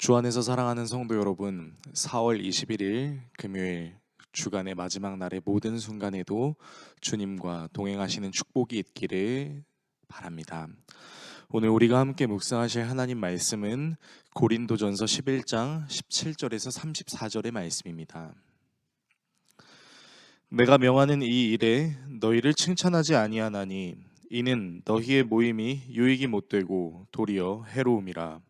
주 안에서 사랑하는 성도 여러분, 4월 21일 금요일 주간의 마지막 날의 모든 순간에도 주님과 동행하시는 축복이 있기를 바랍니다. 오늘 우리가 함께 묵상하실 하나님 말씀은 고린도전서 11장 17절에서 34절의 말씀입니다. 내가 명하는 이 일에 너희를 칭찬하지 아니하나니 이는 너희의 모임이 유익이 못되고 도리어 해로움이라.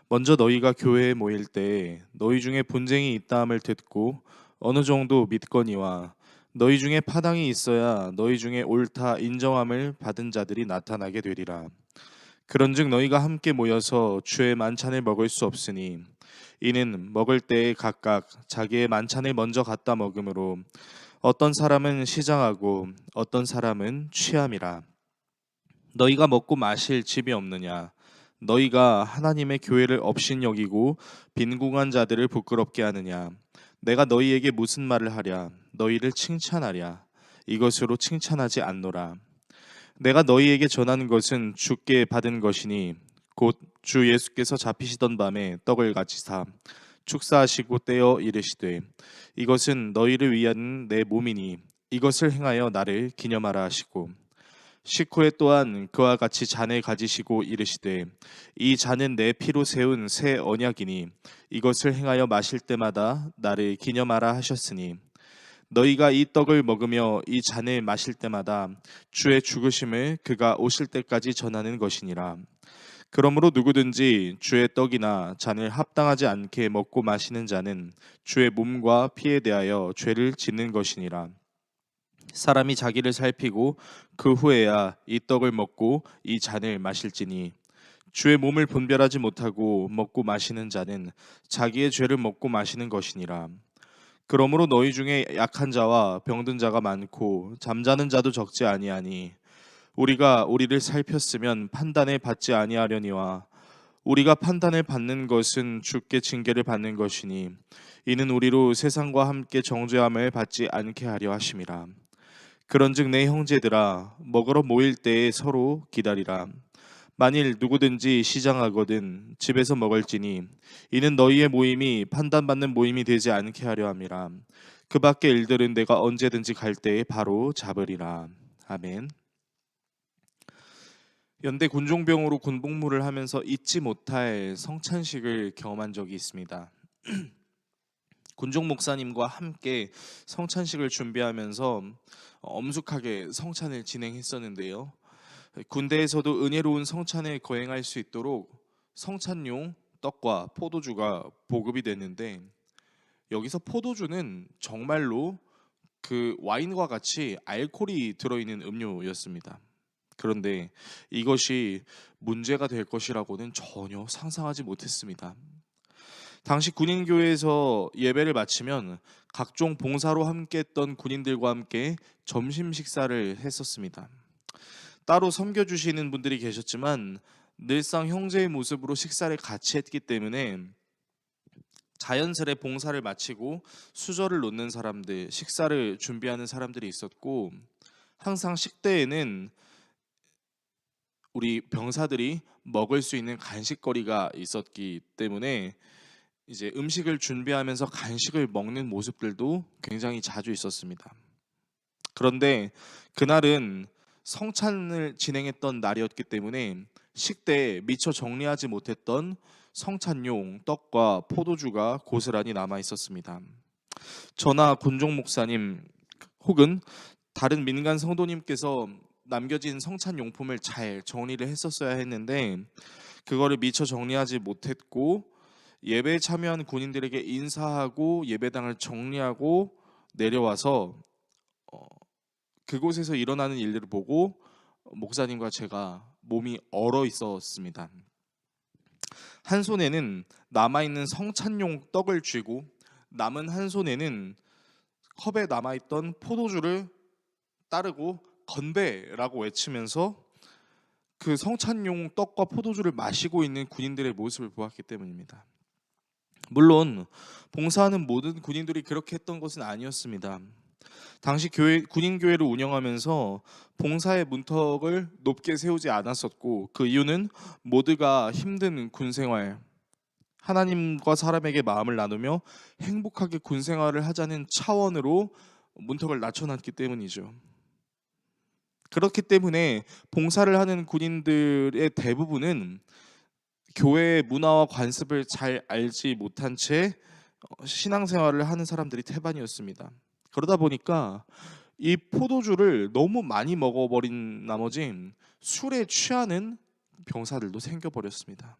먼저 너희가 교회에 모일 때 너희 중에 분쟁이 있다함을 듣고 어느 정도 믿거니와 너희 중에 파당이 있어야 너희 중에 옳다 인정함을 받은 자들이 나타나게 되리라. 그런즉 너희가 함께 모여서 주의 만찬을 먹을 수 없으니 이는 먹을 때에 각각 자기의 만찬을 먼저 갖다 먹으므로 어떤 사람은 시장하고 어떤 사람은 취함이라. 너희가 먹고 마실 집이 없느냐? 너희가 하나님의 교회를 업신여기고 빈궁한 자들을 부끄럽게 하느냐? 내가 너희에게 무슨 말을 하랴? 너희를 칭찬하랴? 이것으로 칭찬하지 않노라. 내가 너희에게 전하는 것은 주께 받은 것이니 곧 주 예수께서 잡히시던 밤에 떡을 가지사 축사하시고 떼어 이르시되 이것은 너희를 위한 내 몸이니 이것을 행하여 나를 기념하라 하시고 식후에 또한 그와 같이 잔을 가지시고 이르시되 이 잔은 내 피로 세운 새 언약이니 이것을 행하여 마실 때마다 나를 기념하라 하셨으니 너희가 이 떡을 먹으며 이 잔을 마실 때마다 주의 죽으심을 그가 오실 때까지 전하는 것이니라. 그러므로 누구든지 주의 떡이나 잔을 합당하지 않게 먹고 마시는 자는 주의 몸과 피에 대하여 죄를 짓는 것이니라. 사람이 자기를 살피고 그 후에야 이 떡을 먹고 이 잔을 마실지니 주의 몸을 분별하지 못하고 먹고 마시는 자는 자기의 죄를 먹고 마시는 것이니라. 그러므로 너희 중에 약한 자와 병든 자가 많고 잠자는 자도 적지 아니하니 우리가 우리를 살폈으면 판단을 받지 아니하려니와 우리가 판단을 받는 것은 주께 징계를 받는 것이니 이는 우리로 세상과 함께 정죄함을 받지 않게 하려 하심이라. 그런즉 내 형제들아 먹으러 모일 때에 서로 기다리라. 만일 누구든지 시장하거든 집에서 먹을지니 이는 너희의 모임이 판단받는 모임이 되지 않게 하려 함이라. 그 밖의 일들은 내가 언제든지 갈 때에 바로 잡으리라. 아멘. 연대 군종병으로 군복무를 하면서 잊지 못할 성찬식을 경험한 적이 있습니다. 군종 목사님과 함께 성찬식을 준비하면서 엄숙하게 성찬을 진행했었는데요. 군대에서도 은혜로운 성찬을 거행할 수 있도록 성찬용 떡과 포도주가 보급이 됐는데 여기서 포도주는 정말로 그 와인과 같이 알코올이 들어있는 음료였습니다. 그런데 이것이 문제가 될 것이라고는 전혀 상상하지 못했습니다. 당시 군인교회에서 예배를 마치면 각종 봉사로 함께했던 군인들과 함께 점심 식사를 했었습니다. 따로 섬겨주시는 분들이 계셨지만 늘상 형제의 모습으로 식사를 같이 했기 때문에 자연스레 봉사를 마치고 수저를 놓는 사람들, 식사를 준비하는 사람들이 있었고 항상 식대에는 우리 병사들이 먹을 수 있는 간식거리가 있었기 때문에 이제 음식을 준비하면서 간식을 먹는 모습들도 굉장히 자주 있었습니다. 그런데 그날은 성찬을 진행했던 날이었기 때문에 식대에 미처 정리하지 못했던 성찬용 떡과 포도주가 고스란히 남아 있었습니다. 저나 군종 목사님 혹은 다른 민간 성도님께서 남겨진 성찬 용품을 잘 정리를 했었어야 했는데 그거를 미처 정리하지 못했고 예배에 참여한 군인들에게 인사하고 예배당을 정리하고 내려와서 그곳에서 일어나는 일들을 보고 목사님과 제가 몸이 얼어 있었습니다. 한 손에는 남아있는 성찬용 떡을 쥐고 남은 한 손에는 컵에 남아있던 포도주를 따르고 건배라고 외치면서 그 성찬용 떡과 포도주를 마시고 있는 군인들의 모습을 보았기 때문입니다. 물론 봉사하는 모든 군인들이 그렇게 했던 것은 아니었습니다. 당시 군인교회를 운영하면서 봉사의 문턱을 높게 세우지 않았었고 그 이유는 모두가 힘든 군생활 하나님과 사람에게 마음을 나누며 행복하게 군 생활을 하자는 차원으로 문턱을 낮춰놨기 때문이죠. 그렇기 때문에 봉사를 하는 군인들의 대부분은 교회의 문화와 관습을 잘 알지 못한 채 신앙생활을 하는 사람들이 태반이었습니다. 그러다 보니까 이 포도주를 너무 많이 먹어버린 나머지 술에 취하는 병사들도 생겨버렸습니다.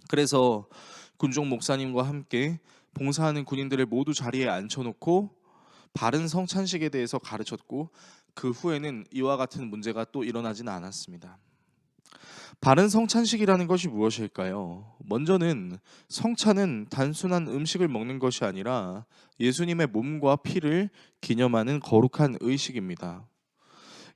그래서 군종 목사님과 함께 봉사하는 군인들을 모두 자리에 앉혀놓고 바른 성찬식에 대해서 가르쳤고, 그 후에는 이와 같은 문제가 또 일어나지는 않았습니다. 바른 성찬식이라는 것이 무엇일까요? 먼저는 성찬은 단순한 음식을 먹는 것이 아니라 예수님의 몸과 피를 기념하는 거룩한 의식입니다.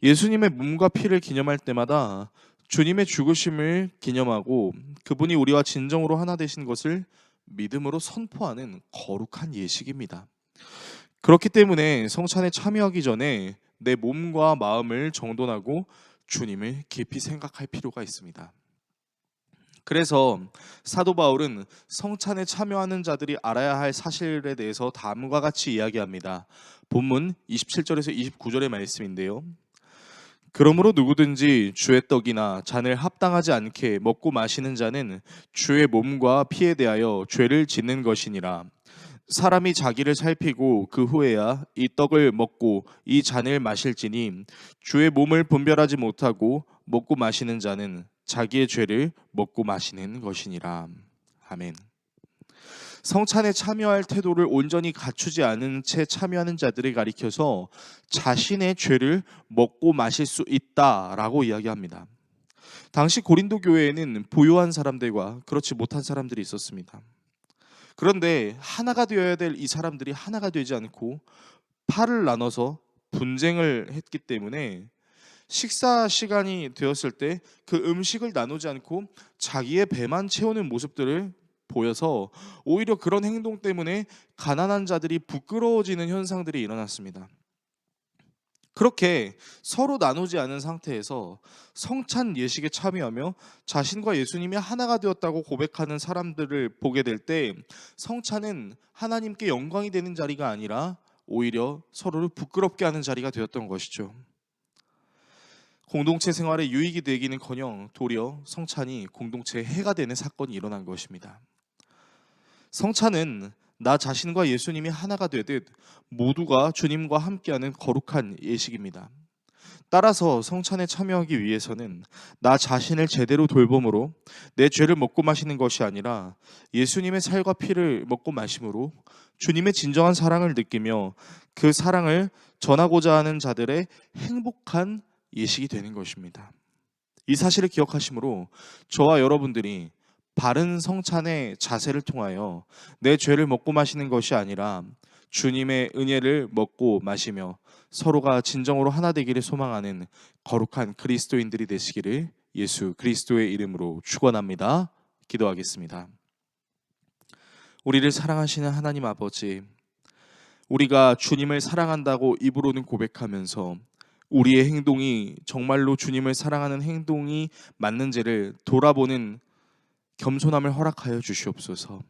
예수님의 몸과 피를 기념할 때마다 주님의 죽으심을 기념하고 그분이 우리와 진정으로 하나 되신 것을 믿음으로 선포하는 거룩한 예식입니다. 그렇기 때문에 성찬에 참여하기 전에 내 몸과 마음을 정돈하고 주님을 깊이 생각할 필요가 있습니다. 그래서 사도 바울은 성찬에 참여하는 자들이 알아야 할 사실에 대해서 다음과 같이 이야기합니다. 본문 27절에서 29절의 말씀인데요. 그러므로 누구든지 주의 떡이나 잔을 합당하지 않게 먹고 마시는 자는 주의 몸과 피에 대하여 죄를 짓는 것이니라. 사람이 자기를 살피고 그 후에야 이 떡을 먹고 이 잔을 마실지니 주의 몸을 분별하지 못하고 먹고 마시는 자는 자기의 죄를 먹고 마시는 것이니라. 아멘. 성찬에 참여할 태도를 온전히 갖추지 않은 채 참여하는 자들을 가리켜서 자신의 죄를 먹고 마실 수 있다라고 이야기합니다. 당시 고린도 교회에는 부유한 사람들과 그렇지 못한 사람들이 있었습니다. 그런데 하나가 되어야 될 이 사람들이 하나가 되지 않고 팔을 나눠서 분쟁을 했기 때문에 식사 시간이 되었을 때 그 음식을 나누지 않고 자기의 배만 채우는 모습들을 보여서 오히려 그런 행동 때문에 가난한 자들이 부끄러워지는 현상들이 일어났습니다. 그렇게 서로 나누지 않은 상태에서 성찬 예식에 참여하며 자신과 예수님이 하나가 되었다고 고백하는 사람들을 보게 될 때 성찬은 하나님께 영광이 되는 자리가 아니라 오히려 서로를 부끄럽게 하는 자리가 되었던 것이죠. 공동체 생활에 유익이 되기는커녕 도리어 성찬이 공동체에 해가 되는 사건이 일어난 것입니다. 성찬은 나 자신과 예수님이 하나가 되듯 모두가 주님과 함께하는 거룩한 예식입니다. 따라서 성찬에 참여하기 위해서는 나 자신을 제대로 돌봄으로 내 죄를 먹고 마시는 것이 아니라 예수님의 살과 피를 먹고 마심으로 주님의 진정한 사랑을 느끼며 그 사랑을 전하고자 하는 자들의 행복한 예식이 되는 것입니다. 이 사실을 기억하심으로 저와 여러분들이 바른 성찬의 자세를 통하여 내 죄를 먹고 마시는 것이 아니라 주님의 은혜를 먹고 마시며 서로가 진정으로 하나 되기를 소망하는 거룩한 그리스도인들이 되시기를 예수 그리스도의 이름으로 축원합니다. 기도하겠습니다. 우리를 사랑하시는 하나님 아버지, 우리가 주님을 사랑한다고 입으로는 고백하면서 우리의 행동이 정말로 주님을 사랑하는 행동이 맞는지를 돌아보는 겸손함을 허락하여 주시옵소서.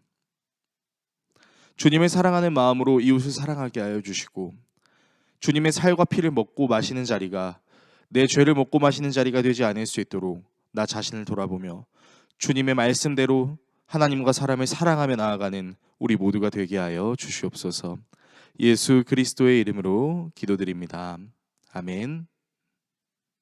주님을 사랑하는 마음으로 이웃을 사랑하게 하여 주시고 주님의 살과 피를 먹고 마시는 자리가 내 죄를 먹고 마시는 자리가 되지 않을 수 있도록 나 자신을 돌아보며 주님의 말씀대로 하나님과 사람을 사랑하며 나아가는 우리 모두가 되게 하여 주시옵소서. 예수 그리스도의 이름으로 기도드립니다. 아멘.